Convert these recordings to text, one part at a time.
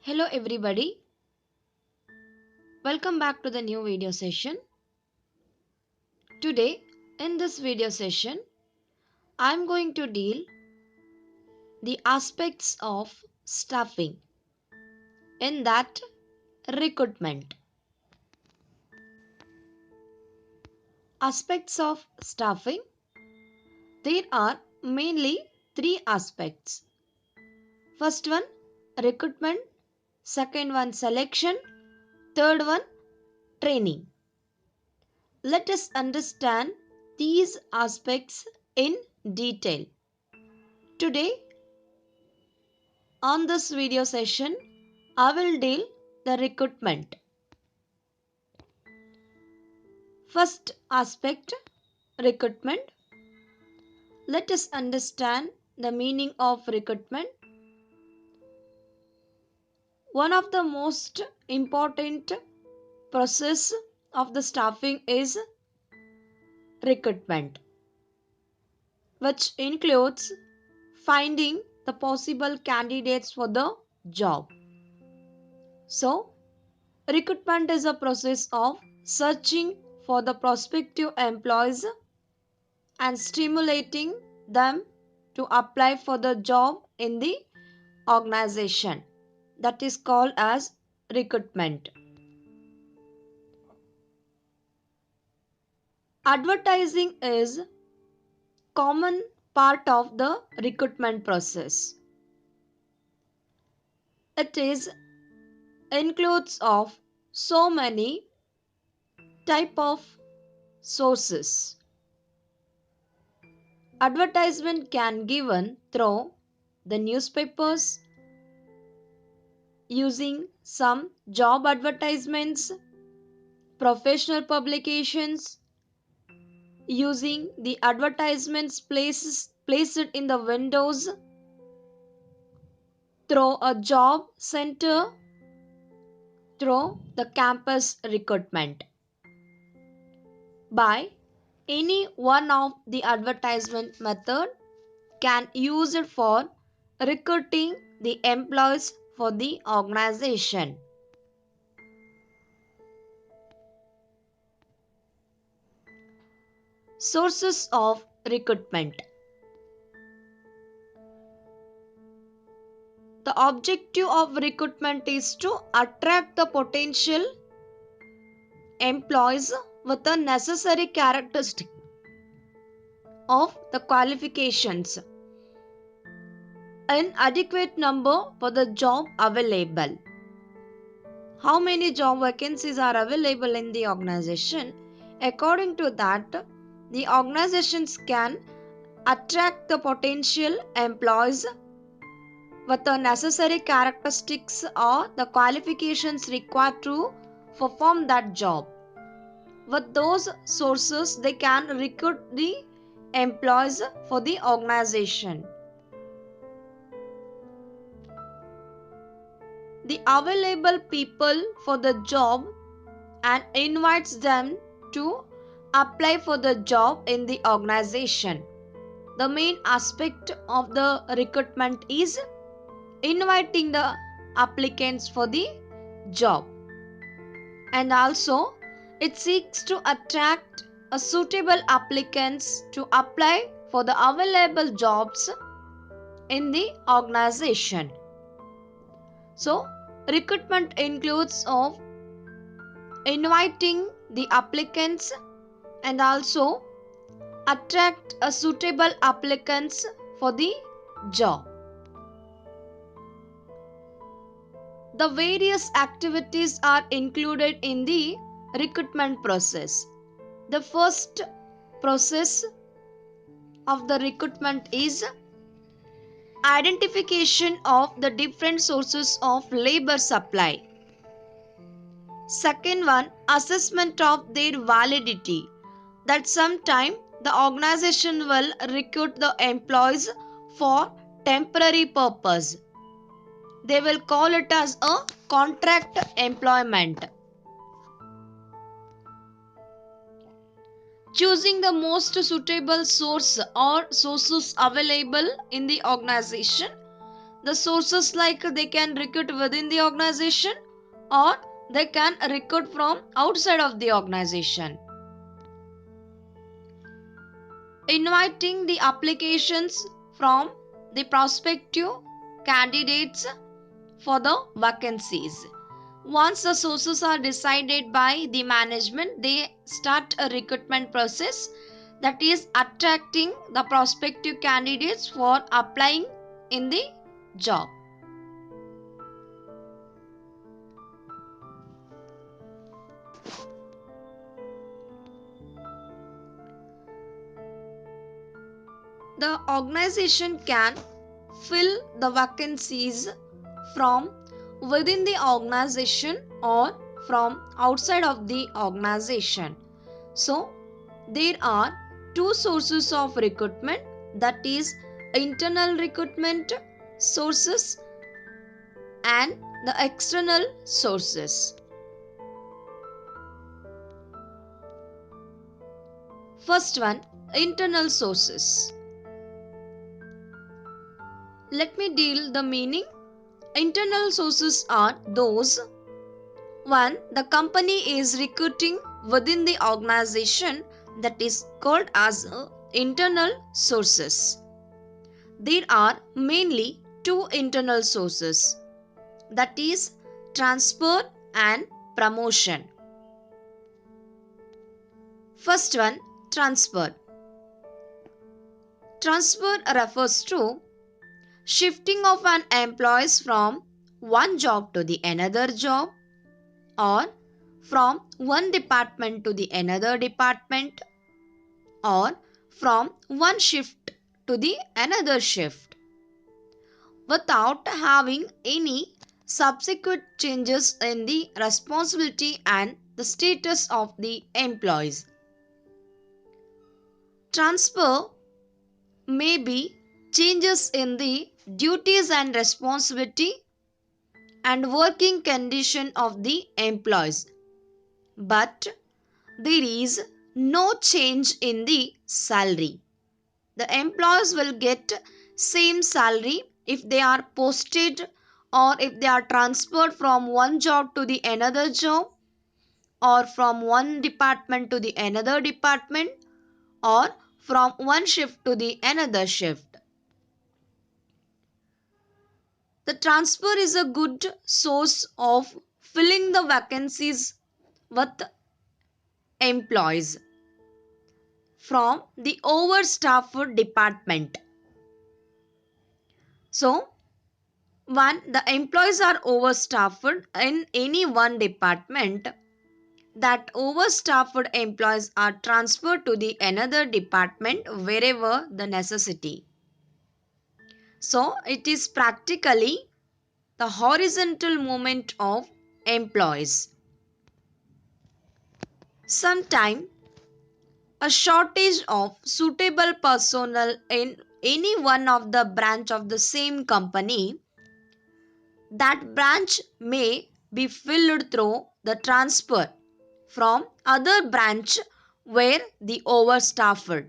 Hello everybody, welcome back to the new video session. Today in this video session I am going to deal the aspects of staffing, in that recruitment. Aspects of staffing, there are mainly three aspects. First one, recruitment. Second one, selection. Third one, training. Let us understand these aspects in detail. Today on this video session, I will deal the recruitment. First aspect, recruitment. Let us understand the meaning of recruitment. One of the most important process of the staffing is recruitment, which includes finding the possible candidates for the job. So, recruitment is a process of searching for the prospective employees and stimulating them to apply for the job in the organization. That is called as recruitment. Advertising is common part of the recruitment process. It is includes of so many type of sources. Advertisement can given through the newspapers, using some job advertisements, professional publications, using the advertisements placed in the windows, through a job center, through the campus recruitment. By any one of the advertisement method can use it for recruiting the employees for the organization. Sources of recruitment. The objective of recruitment is to attract the potential employees with the necessary characteristic of the qualifications, an adequate number for the job available. How many job vacancies are available in the organization? According to that, the organizations can attract the potential employees with the necessary characteristics or the qualifications required to perform that job. With those sources, they can recruit the employees for the organization. The available people for the job and invites them to apply for the job in the organization. The main aspect of the recruitment is inviting the applicants for the job, and also it seeks to attract a suitable applicants to apply for the available jobs in the organization. So recruitment includes of inviting the applicants and also attract a suitable applicants for the job. The various activities are included in the recruitment process. The first process of the recruitment is identification of the different sources of labor supply. Second one, assessment of their validity. That sometime the organization will recruit the employees for temporary purpose. They will call it as a contract employment. Choosing the most suitable source or sources available in the organization. the sources like they can recruit within the organization or they can recruit from outside of the organization. Inviting the applications from the prospective candidates for the vacancies. Once the sources are decided by the management, they start a recruitment process, that is attracting the prospective candidates for applying in the job. The organization can fill the vacancies from within the organization or from outside of the organization. So, there are two sources of recruitment, that is internal recruitment sources and the external sources. First one, internal sources. Let me deal the meaning. Internal sources are those: 1. The company is recruiting within the organization, that is called as internal sources. There are mainly two internal sources, that is transfer and promotion. First one, transfer. Transfer refers to shifting of an employee from one job to the another job, or from one department to the another department, or from one shift to the another shift, without having any subsequent changes in the responsibility and the status of the employees. Transfer may be changes in the duties and responsibility and working condition of the employees, but there is no change in the salary. The employees will get same salary if they are posted or if they are transferred from one job to the another job, or from one department to the another department, or from one shift to the another shift. The transfer is a good source of filling the vacancies with employees from the overstaffed department. So, one, the employees are overstaffed in any one department, that overstaffed employees are transferred to the another department wherever the necessity. So, it is practically the horizontal movement of employees. Sometimes a shortage of suitable personnel in any one of the branch of the same company, that branch may be filled through the transfer from other branch where the overstaffed.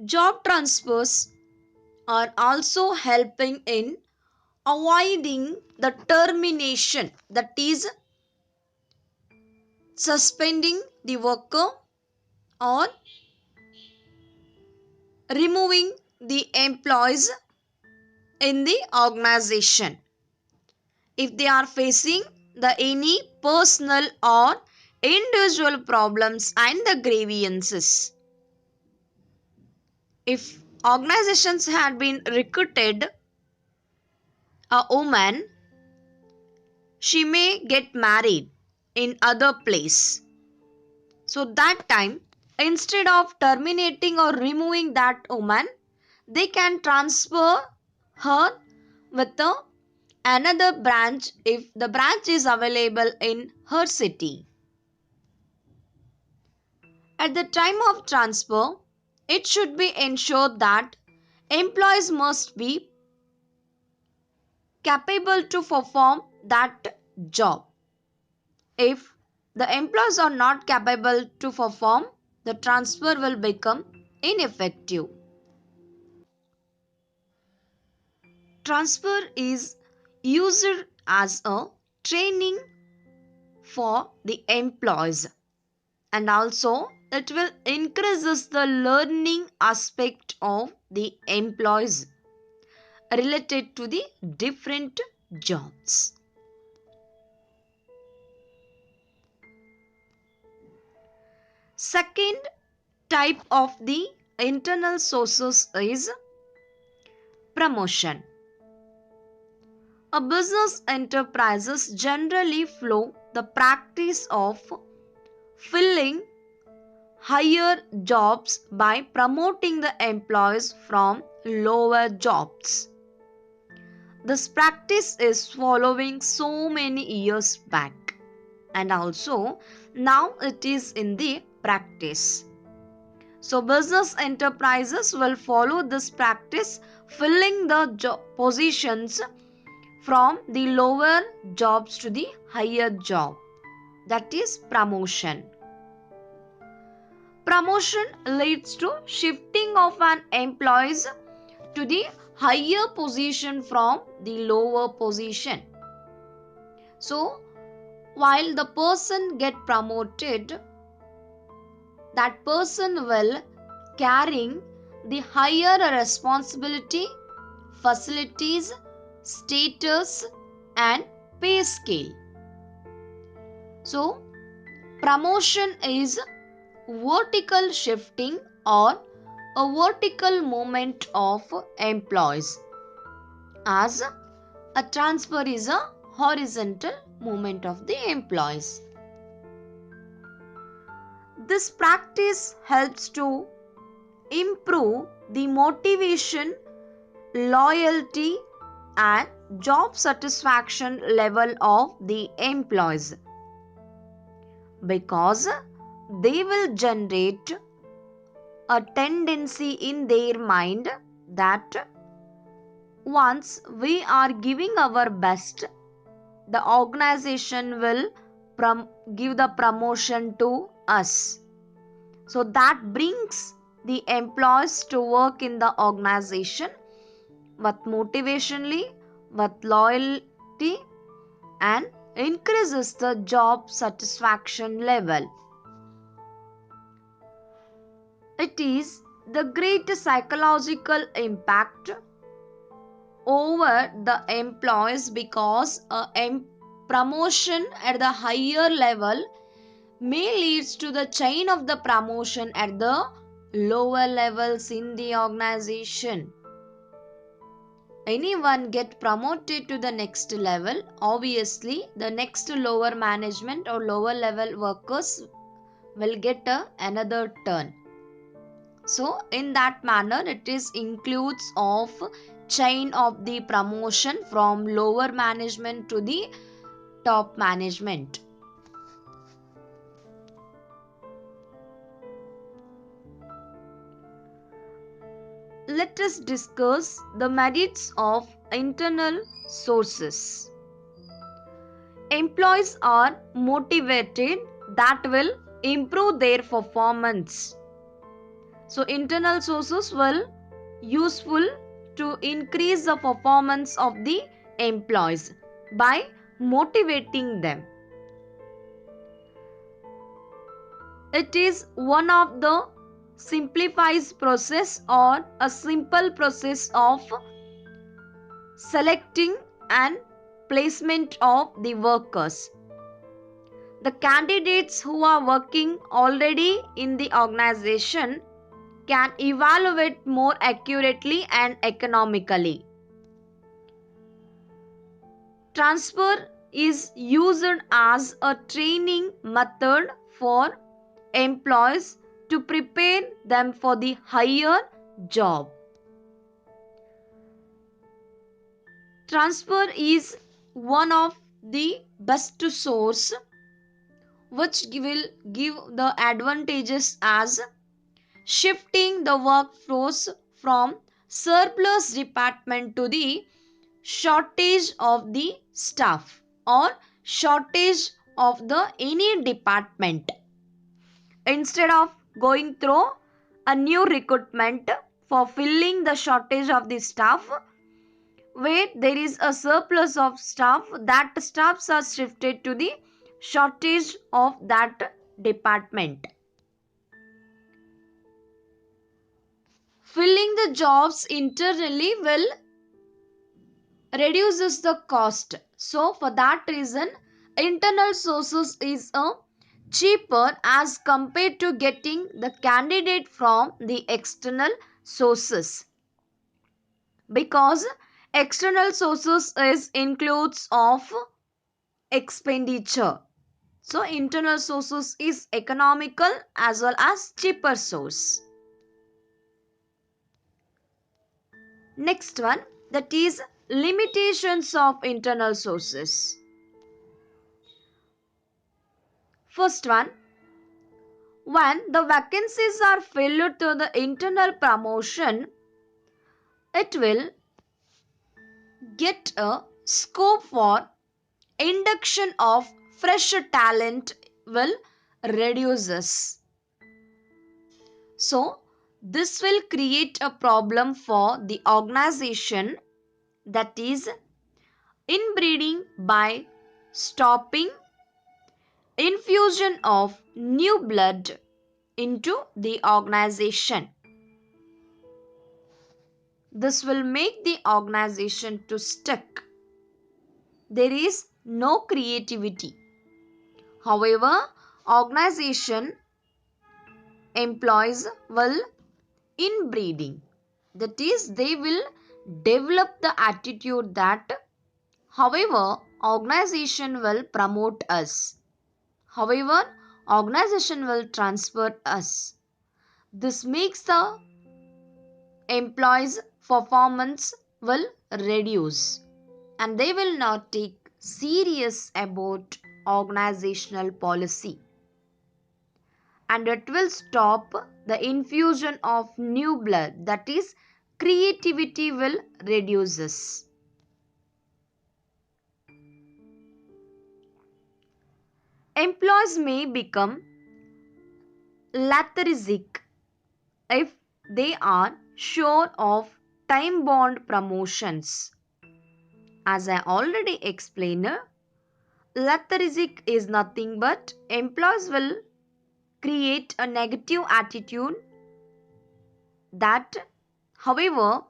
Job transfers are also helping in avoiding the termination, that is suspending the worker or removing the employees in the organization if they are facing the any personal or individual problems and the grievances. If organizations had been recruited a woman, she may get married in other place. So that time, instead of terminating or removing that woman, they can transfer her with another branch if the branch is available in her city. At the time of transfer, it should be ensured that employees must be capable to perform that job. If the employees are not capable to perform, the transfer will become ineffective. Transfer is used as a training for the employees, and also it will increases the learning aspect of the employees related to the different jobs. Second type of the internal sources is promotion. A business enterprises generally follow the practice of filling higher jobs by promoting the employees from lower jobs. This practice is following so many years back, and also now it is in the practice. So business enterprises will follow this practice, filling the positions from the lower jobs to the higher job. That is promotion. Promotion leads to shifting of an employees to the higher position from the lower position. So while the person get promoted, that person will carrying the higher responsibility, facilities, status and pay scale. So promotion is vertical shifting or a vertical movement of employees, as a transfer is a horizontal movement of the employees. This practice helps to improve the motivation, loyalty and job satisfaction level of the employees, because they will generate a tendency in their mind that once we are giving our best, the organization will give the promotion to us. So that brings the employees to work in the organization with motivationally, with loyalty and increases the job satisfaction level. It is the great psychological impact over the employees, because a promotion at the higher level may leads to the chain of the promotion at the lower levels in the organization. Anyone get promoted to the next level, obviously the next lower management or lower level workers will get another turn. So in that manner it is includes of chain of the promotion from lower management to the top management. Let us discuss the merits of internal sources. Employees are motivated, that will improve their performance. So internal sources will useful to increase the performance of the employees by motivating them. It is one of the simplifies process or a simple process of selecting and placement of the workers. The candidates who are working already in the organization can evaluate more accurately and economically. Transfer is used as a training method for employees to prepare them for the higher job. Transfer is one of the best source which will give the advantages as shifting the workforce from surplus department to the shortage of the staff or shortage of the any department. Instead of going through a new recruitment for filling the shortage of the staff. Where there is a surplus of staff, that staffs are shifted to the shortage of that department. Filling the jobs internally will reduces the cost. So for that reason, internal sources is a cheaper as compared to getting the candidate from the external sources, because external sources is includes of expenditure. So internal sources is economical as well as cheaper source. Next one, that is limitations of internal sources. First one, when the vacancies are filled through the internal promotion, it will get a scope for induction of fresh talent will reduces. So this will create a problem for the organization, that is inbreeding by stopping infusion of new blood into the organization. This will make the organization to stuck. There is no creativity. However, organization employees will inbreeding. That is, they will develop the attitude that, however, organization will promote us. However, organization will transfer us. This makes the employees' performance will reduce and they will not take serious about organizational policy, and it will stop the infusion of new blood, that is creativity will reduces. Employees may become lethargic if they are sure of time bound promotions. As I already explained, lethargic is nothing but employees will create a negative attitude that, however,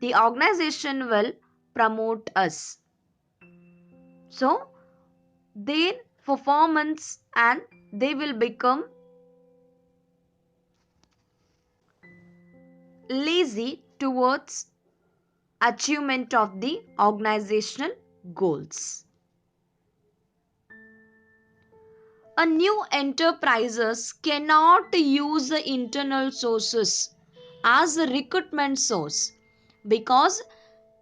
the organization will promote us. So, their performance and they will become lazy towards achievement of the organizational goals. A new enterprises cannot use the internal sources as a recruitment source, because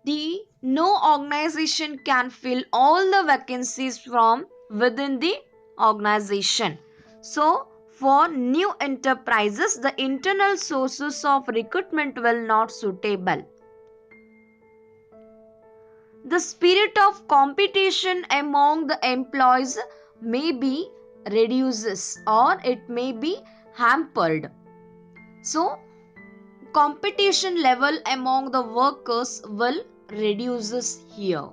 the no organization can fill all the vacancies from within the organization. So for new enterprises, the internal sources of recruitment will not suitable. The spirit of competition among the employees may be reduces or it may be hampered. So competition level among the workers will reduces here.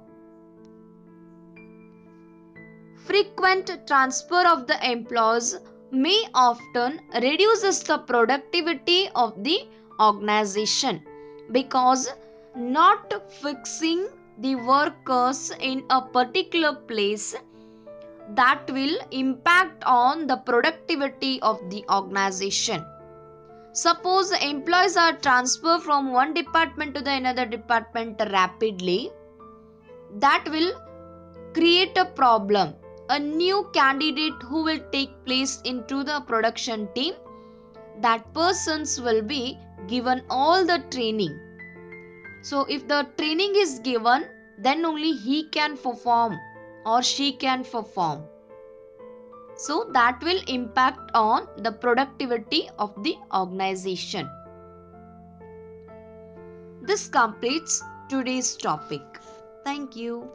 Frequent transfer of the employees may often reduces the productivity of the organization, because not fixing the workers in a particular place, that will impact on the productivity of the organization. Suppose the employees are transferred from one department to the another department rapidly, that will create a problem. A new candidate who will take place into the production team, that persons will be given all the training. So if the training is given, then only he can perform or she can perform. So that will impact on the productivity of the organization. This completes today's topic. Thank you.